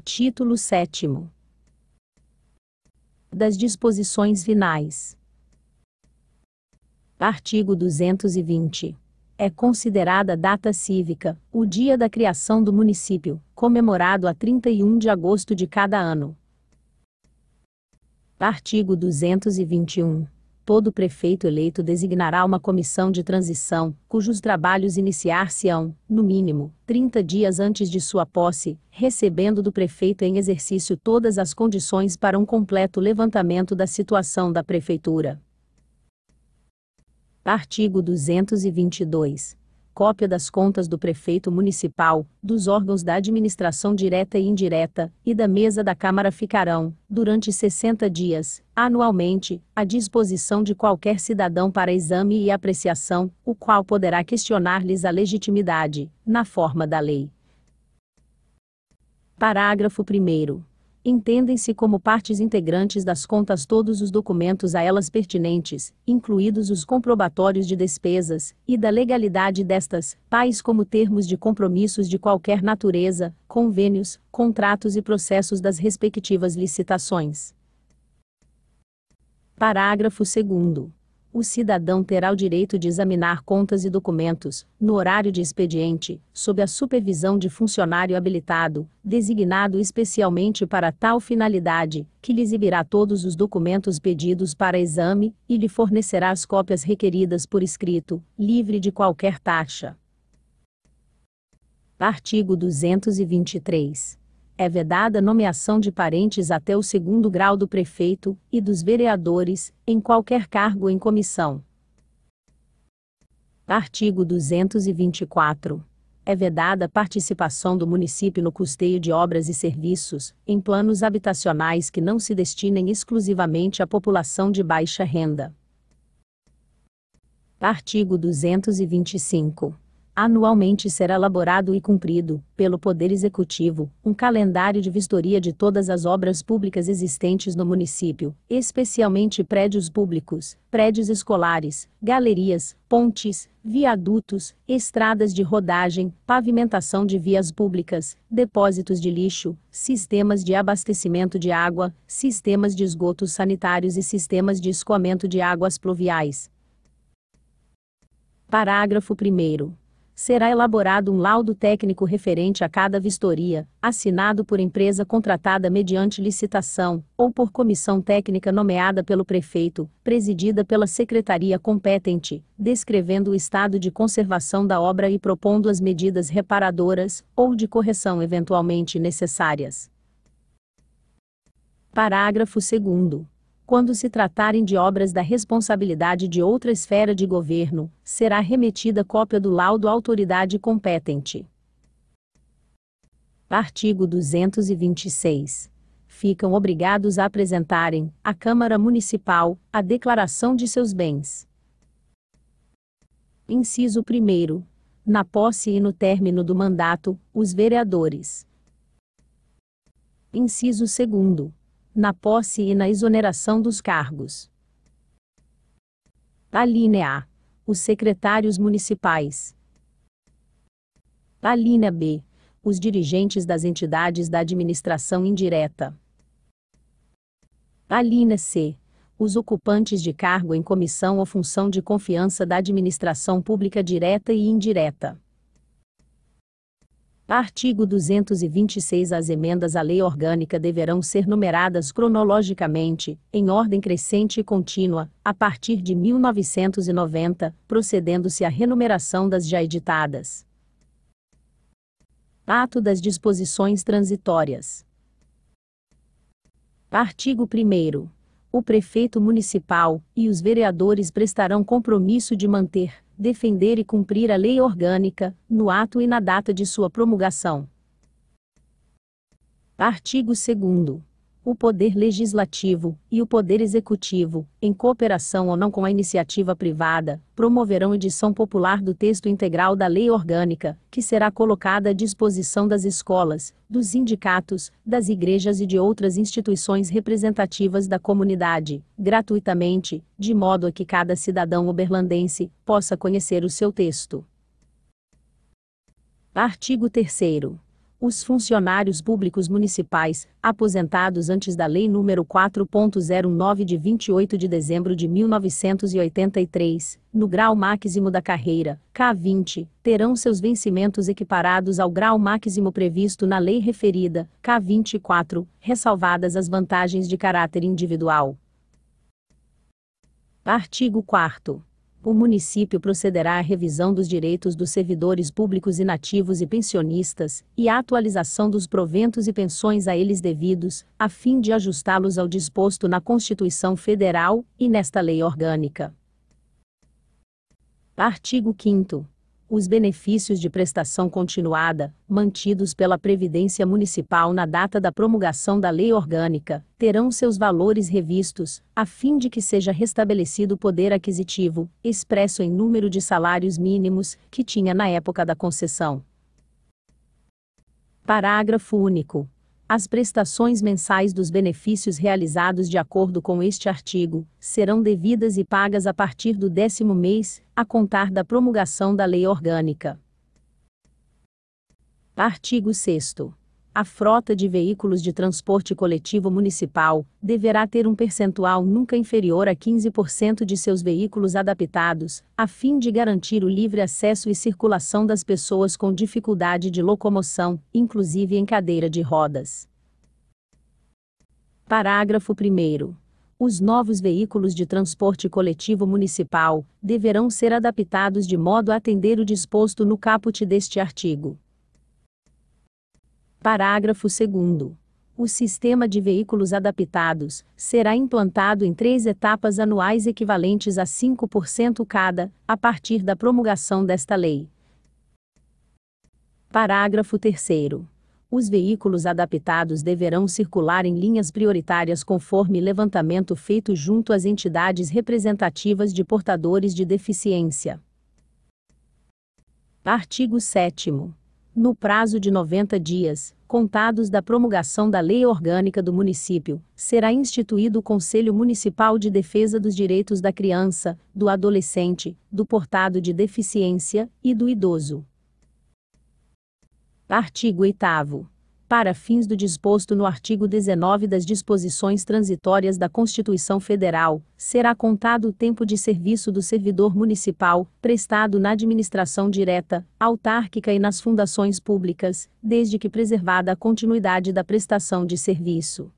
Título 7º. Das disposições finais. Artigo 220. É considerada data cívica o dia da criação do município, comemorado a 31 de agosto de cada ano. Artigo 221. Todo prefeito eleito designará uma comissão de transição, cujos trabalhos iniciar-se-ão, no mínimo, 30 dias antes de sua posse, recebendo do prefeito em exercício todas as condições para um completo levantamento da situação da prefeitura. Artigo 222. Cópia das contas do prefeito municipal, dos órgãos da administração direta e indireta, e da mesa da Câmara ficarão, durante 60 dias, anualmente, à disposição de qualquer cidadão para exame e apreciação, o qual poderá questionar-lhes a legitimidade, na forma da lei. Parágrafo 1º. Entendem-se como partes integrantes das contas todos os documentos a elas pertinentes, incluídos os comprobatórios de despesas, e da legalidade destas, tais como termos de compromissos de qualquer natureza, convênios, contratos e processos das respectivas licitações. Parágrafo 2º. O cidadão terá o direito de examinar contas e documentos, no horário de expediente, sob a supervisão de funcionário habilitado, designado especialmente para tal finalidade, que lhe exibirá todos os documentos pedidos para exame, e lhe fornecerá as cópias requeridas por escrito, livre de qualquer taxa. Artigo 223. É vedada a nomeação de parentes até o 2º grau do prefeito, e dos vereadores, em qualquer cargo em comissão. Artigo 224. É vedada a participação do município no custeio de obras e serviços, em planos habitacionais que não se destinem exclusivamente à população de baixa renda. Artigo 225. Anualmente será elaborado e cumprido, pelo Poder Executivo, um calendário de vistoria de todas as obras públicas existentes no município, especialmente prédios públicos, prédios escolares, galerias, pontes, viadutos, estradas de rodagem, pavimentação de vias públicas, depósitos de lixo, sistemas de abastecimento de água, sistemas de esgotos sanitários e sistemas de escoamento de águas pluviais. Parágrafo 1º. Será elaborado um laudo técnico referente a cada vistoria, assinado por empresa contratada mediante licitação, ou por comissão técnica nomeada pelo prefeito, presidida pela secretaria competente, descrevendo o estado de conservação da obra e propondo as medidas reparadoras, ou de correção eventualmente necessárias. Parágrafo 2º. Quando se tratarem de obras da responsabilidade de outra esfera de governo, será remetida cópia do laudo à autoridade competente. Artigo 226. Ficam obrigados a apresentarem, à Câmara Municipal, a declaração de seus bens. Inciso 1º. Na posse e no término do mandato, os vereadores. Inciso 2º. Na posse e na exoneração dos cargos. Alínea A. Os secretários municipais. Alínea B. Os dirigentes das entidades da administração indireta. Alínea C. Os ocupantes de cargo em comissão ou função de confiança da administração pública direta e indireta. Artigo 226. As emendas à lei orgânica deverão ser numeradas cronologicamente, em ordem crescente e contínua, a partir de 1990, procedendo-se à renumeração das já editadas. Ato das disposições transitórias. Artigo 1º. O prefeito municipal e os vereadores prestarão compromisso de manter, defender e cumprir a lei orgânica, no ato e na data de sua promulgação. Artigo 2º. O Poder Legislativo e o Poder Executivo, em cooperação ou não com a iniciativa privada, promoverão edição popular do texto integral da lei orgânica, que será colocada à disposição das escolas, dos sindicatos, das igrejas e de outras instituições representativas da comunidade, gratuitamente, de modo a que cada cidadão uberlandense possa conhecer o seu texto. Artigo 3º. Os funcionários públicos municipais, aposentados antes da Lei nº 4.09 de 28 de dezembro de 1983, no grau máximo da carreira, K20, terão seus vencimentos equiparados ao grau máximo previsto na lei referida, K24, ressalvadas as vantagens de caráter individual. Artigo 4º. O município procederá à revisão dos direitos dos servidores públicos inativos e pensionistas, e à atualização dos proventos e pensões a eles devidos, a fim de ajustá-los ao disposto na Constituição Federal e nesta lei orgânica. Artigo 5º. Os benefícios de prestação continuada, mantidos pela Previdência Municipal na data da promulgação da Lei Orgânica, terão seus valores revistos, a fim de que seja restabelecido o poder aquisitivo, expresso em número de salários mínimos, que tinha na época da concessão. Parágrafo único. As prestações mensais dos benefícios realizados de acordo com este artigo, serão devidas e pagas a partir do 10º mês, a contar da promulgação da Lei Orgânica. Artigo 6º. A frota de veículos de transporte coletivo municipal deverá ter um percentual nunca inferior a 15% de seus veículos adaptados, a fim de garantir o livre acesso e circulação das pessoas com dificuldade de locomoção, inclusive em cadeira de rodas. Parágrafo 1º. Os novos veículos de transporte coletivo municipal deverão ser adaptados de modo a atender o disposto no caput deste artigo. Parágrafo 2º. O sistema de veículos adaptados será implantado em 3 etapas anuais equivalentes a 5% cada, a partir da promulgação desta lei. Parágrafo 3º. Os veículos adaptados deverão circular em linhas prioritárias conforme levantamento feito junto às entidades representativas de portadores de deficiência. Artigo 7º. No prazo de 90 dias, contados da promulgação da Lei Orgânica do município, será instituído o Conselho Municipal de Defesa dos Direitos da Criança, do Adolescente, do Portado de Deficiência e do Idoso. Artigo 8º. Para fins do disposto no artigo 19 das disposições transitórias da Constituição Federal, será contado o tempo de serviço do servidor municipal, prestado na administração direta, autárquica e nas fundações públicas, desde que preservada a continuidade da prestação de serviço.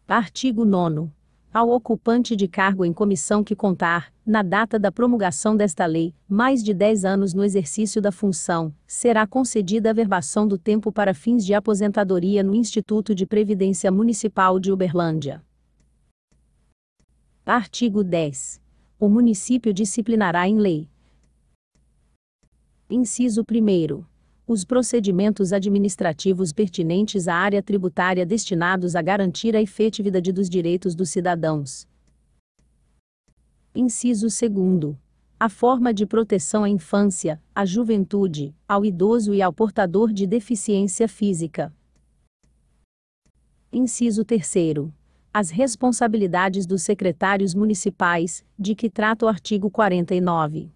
Artigo 9º. Ao ocupante de cargo em comissão que contar, na data da promulgação desta lei, mais de 10 anos no exercício da função, será concedida a verbação do tempo para fins de aposentadoria no Instituto de Previdência Municipal de Uberlândia. Artigo 10. O município disciplinará em lei. Inciso 1º. Os procedimentos administrativos pertinentes à área tributária destinados a garantir a efetividade dos direitos dos cidadãos. Inciso 2º. A forma de proteção à infância, à juventude, ao idoso e ao portador de deficiência física. Inciso 3º. As responsabilidades dos secretários municipais, de que trata o artigo 49.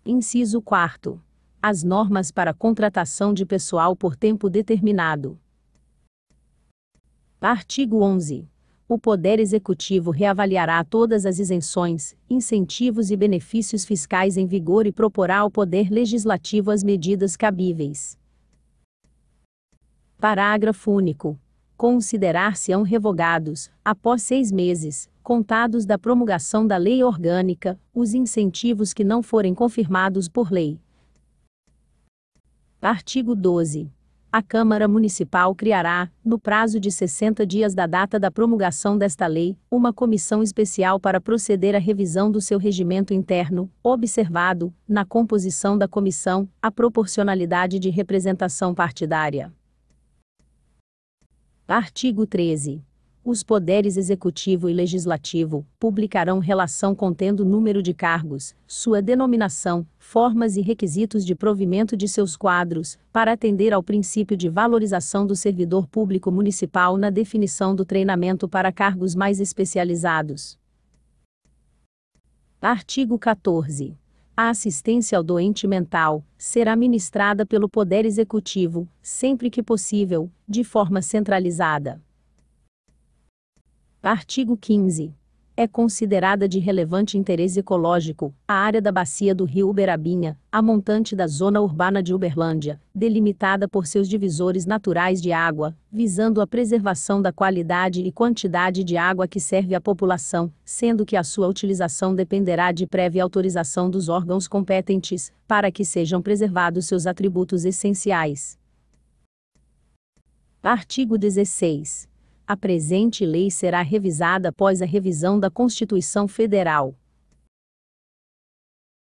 Inciso 4º. As normas para contratação de pessoal por tempo determinado. Artigo 11. O Poder Executivo reavaliará todas as isenções, incentivos e benefícios fiscais em vigor e proporá ao Poder Legislativo as medidas cabíveis. Parágrafo único. Considerar-se-ão revogados, após 6 meses, contados da promulgação da Lei Orgânica, os incentivos que não forem confirmados por lei. Artigo 12. A Câmara Municipal criará, no prazo de 60 dias da data da promulgação desta lei, uma comissão especial para proceder à revisão do seu regimento interno, observado, na composição da comissão, a proporcionalidade de representação partidária. Artigo 13. Os poderes executivo e legislativo publicarão relação contendo o número de cargos, sua denominação, formas e requisitos de provimento de seus quadros, para atender ao princípio de valorização do servidor público municipal na definição do treinamento para cargos mais especializados. Artigo 14. A assistência ao doente mental será ministrada pelo Poder Executivo, sempre que possível, de forma centralizada. Artigo 15. É considerada de relevante interesse ecológico a área da bacia do rio Uberabinha, a montante da zona urbana de Uberlândia, delimitada por seus divisores naturais de água, visando a preservação da qualidade e quantidade de água que serve à população, sendo que a sua utilização dependerá de prévia autorização dos órgãos competentes, para que sejam preservados seus atributos essenciais. Artigo 16. A presente lei será revisada após a revisão da Constituição Federal.